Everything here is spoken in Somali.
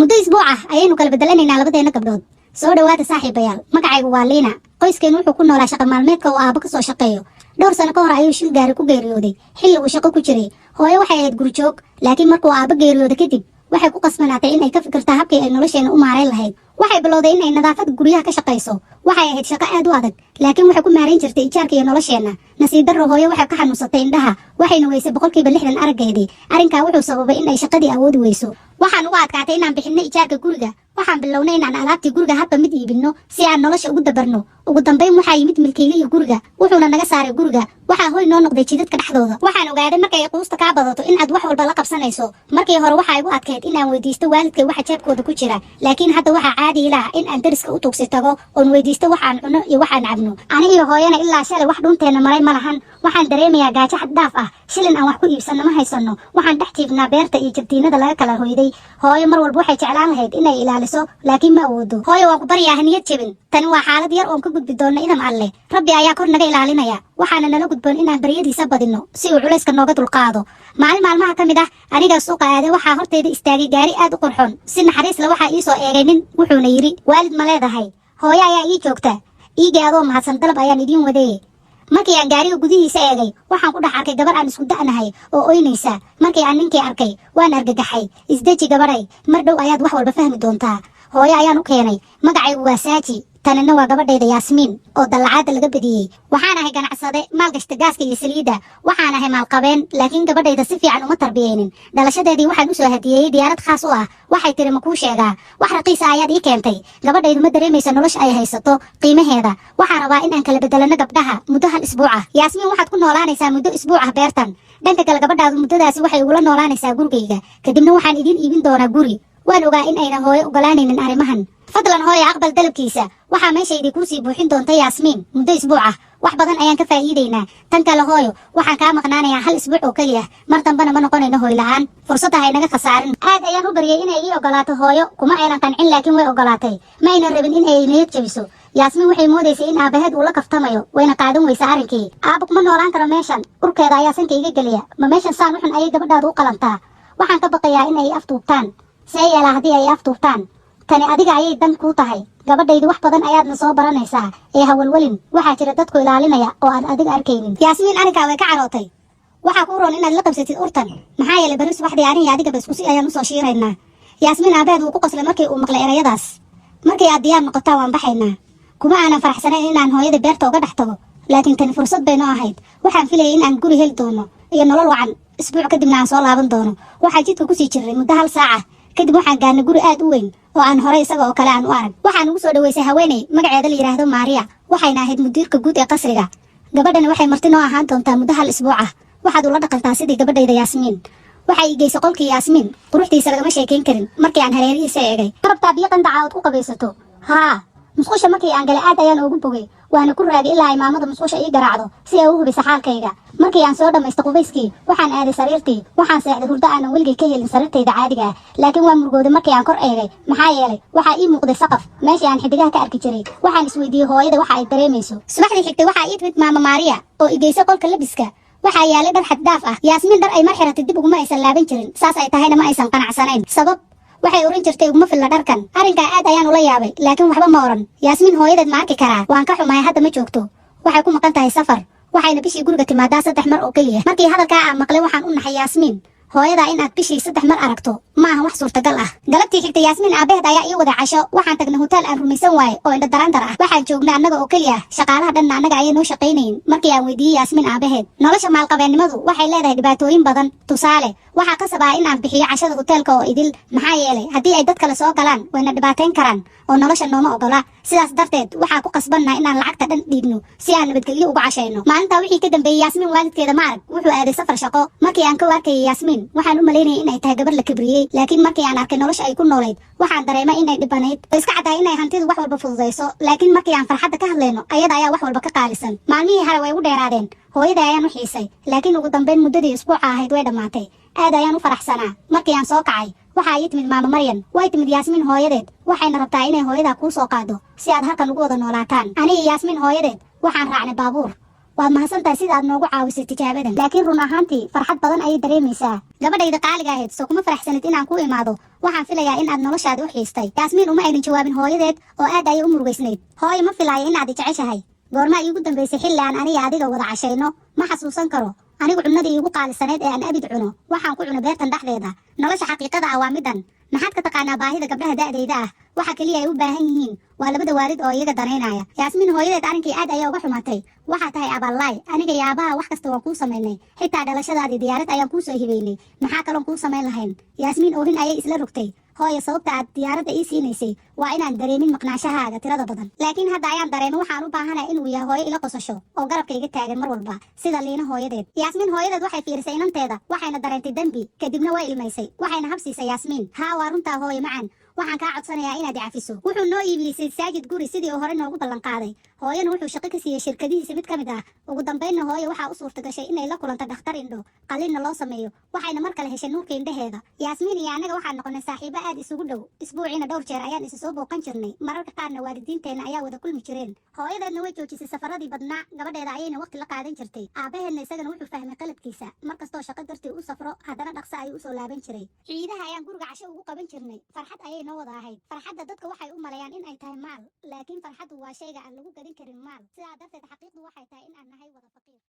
muddo isbuuc ah ayaynu kala bedelanaynaa labadeena gabdhood. soo dhawaada saaxiibayaal, magacaygu waa Liina. qoyskeenu wuxuu ku noolaa shaqo maalmeedka oo aabba ka soo shaqeeyo. dhowr sano ka hor ayuu shil gaari ku geeriyooday xilli uu shaqo ku jiray. hooyo waxay ahayd guri joog, laakiin markuu aabba geeriyooday kadib waxay ku qasbanaatay inay ka fikirtaa habkii ay nolosheena u maareyn lahayd. waxay bilowday inay nadaafada guryaha ka shaqayso. waxay ahayd shaqo aad u adag, laakiin waxay ku maareyn jirtay ijaarka iyo nolosheena. nasiib darro, hooyo waxay ka xanuunsatay indhaha, waxayna weysay 60% araggeedii. arrinkaa wuxuu sababay in ay shaqadii awoodi weyso. waxaan uga adkaatay inaan bixinno ijaarka guriga. waxaan bilownay inaan alaabtii guriga hadba mid iibinno si aan nolosha ugu dabarno. ugu dambayn waxaa yimid milkiilihii guriga, wuxuuna naga saaray guriga. waxaa hoy noo noqday jidadka dhexdooda. waxaan ogaaday markay quusta kaa badato in aad wax walba la qabsanayso. markii hore waxaa igu adkayd inaan weydiisto waalidkay waxa jeebkooda ku jira, laakiin hadda waxaa caadi ila ah in aan dariska u tuugsi tago oon weydiisto waxaan cuno iyo waxaan cabno. aniga iyo hooyana ilaa shalay wax dhunteena maray ma lahan. waxaan dareemayaa gaajo xad dhaaf ah. shilin aan wax ku iibsanno ma haysano. waxaan dhex jiifnaa beerta iyo jabdiinada laga kala hoyday. hooyo mar walba waxay jeclaan lahayd inay ilaaliso, laakiin ma awoodo. hooyo waan ku baryaa haniyad jebin. tani waa xaalad yar oon ka gudbi doonno idam alle. rabbi ayaa kor naga ilaalinaya. waxaana nala gudboon inaan baryadiisa badinno si uu culayska nooga dulqaado. maalin maalmaha ka mid ah anigaa suuqa aaday, waxaa horteyda istaagay gaari aad u qurxoon. si naxariis la waxaa ii soo eegay nin, wuxuuna yidhi, waalid ma leedahay? hooyo ayaa ii joogta. iigii adoo mahadsan, dalab ayaan idiin wadeeye. markii aan gaariga gudihiisa eegay, waxaan ku dhex arkay gabar aan isku da'nahay oo oynaysa. markii aan ninkii arkay waan argagaxay. isdeji gabaray, mar dhow ayaad wax walba fahmi doontaa. hooyo ayaan u keenay. magacaygu waa Saaji, tanina waa gabadhayda Yaasmiin oo dallacaadda laga badiyey. waxaan ahay ganacsade maalgashta gaaska iyo saliidda. waxaan ahay maalqabeen, laakiin gabadhayda si fiican uma tarbiyeynin. dhalashadeedii waxaan u soo hadiyeeyey diyaarad khaas u ah. waxay tiri, ma kuu sheegaa, wax raqiisa ayaad ii keentay. gabadhaydu ma dareemaysa nolosha ay haysato qiimaheeda. waxaan rabaa in aan kala bedelano gabdhaha muddo hal isbuuc ah. Yaasmiin, waxaad ku noolaanaysaa muddo isbuuc ah beertan. dhanka kale gabadhaadu muddadaasi waxay ugula noolaanaysaa gurigayga. kadibna waxaan idiin iibin doonaa guri. waan ogaa in ayna hooyo ogolaanaynin arrimahan. fadlan hooyo, aqbal dalabkiisa. waxaa meeshaydii kuu sii buuxin doonta Yaasmiin muddo isbuuc ah. wax badan ayaan ka faa'iidaynaa. tan kale hooyo, waxaan kaa maqnaanayaa hal isbuuc oo keliya. mar dambana ma noqonayno hooy la'aan. fursadda hay naga khasaarin. aad ayaan u baryay inay ii ogolaato hooyo. kuma aynan qancin, laakiin way ogolaatay. ma aynan rabin in ay niyad jabiso. Yaasmiin waxay moodaysay in aabaheed uu la kaftamayo, wayna qaadan weysa arrinkii. aabba kuma noolaan karo meeshan. urkeeda ayaa sanka iga geliya. ma meeshan saan uxun ayay gabadhaadu u qalantaa? waxaan ka baqayaa in ay aftuubtaan. see yeelaa haddii ay aftuubtaan? tani adiga ayay dan kuu tahay. gabadhaydu wax badan ayaadna soo baranaysaa. ee hawalwelin, waxaa jira dadku ilaalinaya oo aan adiga arkaynin. Yaasmiin, arrinkaa way ka carootay. waxaa kuu roon inaad la qabsatid urtan. maxaa yeelay berri subaxdii aniga adigaba iskusi ayaan usoo shiiraynaa. Yaasmiin, aabaheed wuu ku qoslay markii uu maqlay erayadaas. markii aad diyaar noqotaa waan baxaynaa. kuma aanan faraxsanayn inaan hooyada beerta uga dhex tago, laakiin tani fursad bay noo ahayd. waxaan filayay in aan guri heli doono iyo nolol wacan. isbuuc kadibna aan soo laaban doono. waxaa jidka kusii jirray muddo hal saaca. kadib waxaan gaarnay guri aad u weyn oo aan horey isaga oo kale aan u arag. waxaan ugu soo dhaweysay haweeney magaceeda la yidhaahdo Maariya. waxayna ahayd mudiirka guud ee qasriga. gabadhani waxay marti noo ahaan doontaa muddo hal isbuuc ah. waxaad ula dhaqantaa sidii gabadhayda Yaasmiin. waxay ii geysay qolkii Yaasmiin. quruxdiisa lagama sheekayn karin. markii aan hareerihiisa eegay, rabtaa biyo qandaca ood ku qabaysato? haa. musqusha markii aan galay aad ayaan ugu bogay. waana ku raagay ilaa ay maamada musqusha ii garaacdo si ay u hubiso xaalkayga. markii aan soo dhammaysta qubayskii, waxaan aaday sariirtii. waxaan seexday hurdo aanan weligay ka helin sariirtayda caadiga ah. laakiin waan murugooday markii aan kor eegay. maxaa yeelay waxaa ii muuqday saqaf meeshii aan xidigaha ka arki jiray. waxaan isweydiiyey hooyada waxa ay dareemayso. subaxdii xigtay waxaa ii timid maama Maariya oo i geysay qolka labiska. waxaa yaalay dhar xad dhaaf ah. Yaasmiin, dhar ay mar xiratay dib uguma aysan laaban jirin. saas ay tahayna ma aysan qanacsanayn. sabab waxay oran jirtay uguma filla dharkan. arrinkaa aad ayaan ula yaabay, laakiin waxba ma oran. Yaasmiin, hooyadeed ma arki karaa? waan ka xumahay, hadda ma joogto. waxay ku maqan tahay safar. waxayna bishii guriga timaadaa 3 mar oo keliya. markii hadalkaa aan maqlay, waxaan u naxay Yaasmiin. hooyadaa in aad bishii 3 mar aragto ma aha wax suurtagal ah. galabtii xigtay Yaasmiin aabaheed ayaa ii waday casho. waxaan tagnay hotel aan rumaysan waaye oo indho daraandar ah. waxaan joognay annaga oo keliya. shaqaalaha dhanna annaga ayay noo shaqaynayin. markii aan weydiiyey Yaasmiin aabaheed, nolosha maalqabeennimadu waxay leedahay dhibaatooyin badan. tusaale, waxaa qasab ah inaan bixiyo cashada hoteelka oo idil. maxaa yeelay haddii ay dad kale soo galaan wayna dhibaateyn karaan oo nolosha nooma ogola. sidaas darteed waxaa ku qasbannahay inaan lacagta dhan dhiibno si aan nabadgelyo uga cashayno. maalintaa wixii ka dambeeyey, Yaasmiin waalidkeeda ma arag. wuxuu aaday safar shaqo. markii aan ka waarkayay Yaasmiin, waxaan u malaynayay inay tahay gabar la kibriyey. laakiin markii aan arkay nolosha ay ku noolayd, waxaan dareemay inay dhibanayd. way iska caddahay inay hantidu wax walba fududayso, laakiin markii aan farxadda ka hadlayno, ayada ayaa wax walba ka qaalisan. maalmihii hore way u dheeraadeen. hooyada ayaan u xiisay, laakiin ugu dambeyn muddadii isbuuca ahayd way dhammaatay. aad ayaan u faraxsanaa. markii aan soo kacay, waxaa ii timid maama Maryan. way timid Yaasmiin hooyadeed. waxayna rabtaa inay hooyadaa kuu soo qaado si aad halkan ugu wada noolaataan. aniga iyo Yaasmiin hooyadeed waxaan raacnay baabuur. waad mahadsantahay sida aad noogu caawisay tijaabadan laakiin run ahaantii farxad badan ayay dareemaysaa gabadhayda qaaliga ahayd soo kuma faraxsanid inaan ku imaado waxaan filayaa in aad noloshaada u xiistay yaasmiin uma aynan jawaabin hooyadeed oo aad ayay u murugaysnayd hooyo ma filaayo inaad i jeceshahay goormaa iigu dambaysay xilli aan aniga adiga wada cashayno ma xasuusan karo anigu cunnada iigu qaalisaneed ee aan abid cuno waxaan ku cuno beertan dhexdeeda nolosha xaqiiqada ah waa midan maxaad ka taqaanaa baahida gabdhaha da'dayda ah waxa kaliya ay u baahan yihiin waa labada waalid oo iyaga danaynaya yaasmiin hooyadeed arrinkii aad ayaa uga xumaatay waxaa tahay aballaay aniga iyo aabaha wax kasta waan kuu samaynay xitaa dhalashadaadii diyaarad ayaan kuu soo hibeynay maxaa kaloon kuu samayn lahayn yaasmiin oohin ayay isla rogtay hooyo sababta aad diyaaradda ii siinaysay waa inaan dareemin maqnaashahaaga tirada badan laakiin hadda ayaan dareemin waxaan u baahanahay inuu yahay hooyo ila qosasho oo garabka iga taagan mar walba sida liina hooyadeed yaasmiin hooyadeed waxay fiirisay inanteeda waxayna dareentay dembi kadibna way ilmaysay waxayna habsiisay yaasmiin haa waa runtaa hooyo macaan waxaan kaa codsanayaa inaad i cafiso wuxuu noo iibiyey saajid guri sidii uu hore noogu ballan qaaday hooyana wuxuu shaqo ka siiyey shirkadihiisa mid ka mid ah ugu dambaynna hooyo waxaa u suurta gashay inay la kulanto dhakhtar indho qalliinna loo sameeyo waxayna mar kale heshay nuurka indhaheeda yaasmiin iyo annaga waxaan noqonay saaxiibo aad isugu dhow isbuuciina dhowr jeer ayaan isa soo booqan jirnay mararka qaarna waalidiinteenna ayaa wada kulmi jireen hooyadeedna way joojisay safaradii badnaa gabadheeda ayayna waqti la qaadan jirtay aabbaheedna isagana wuxuu fahmay qaladkiisa markastoo shaqo dartii u safro haddana dhaqso ayuu usoo laaban jiray ciidaha ayaan guriga casho ugu qaban jirnay farxad ayay noo wada ahayd farxadda dadka waxay u maleeyaan in ay tahay maal laakiin farxaddu waa shayga aan lagu gadin karin maal sidaa darteed xaqiiqdu waxay tahay in aan nahay wada faqiir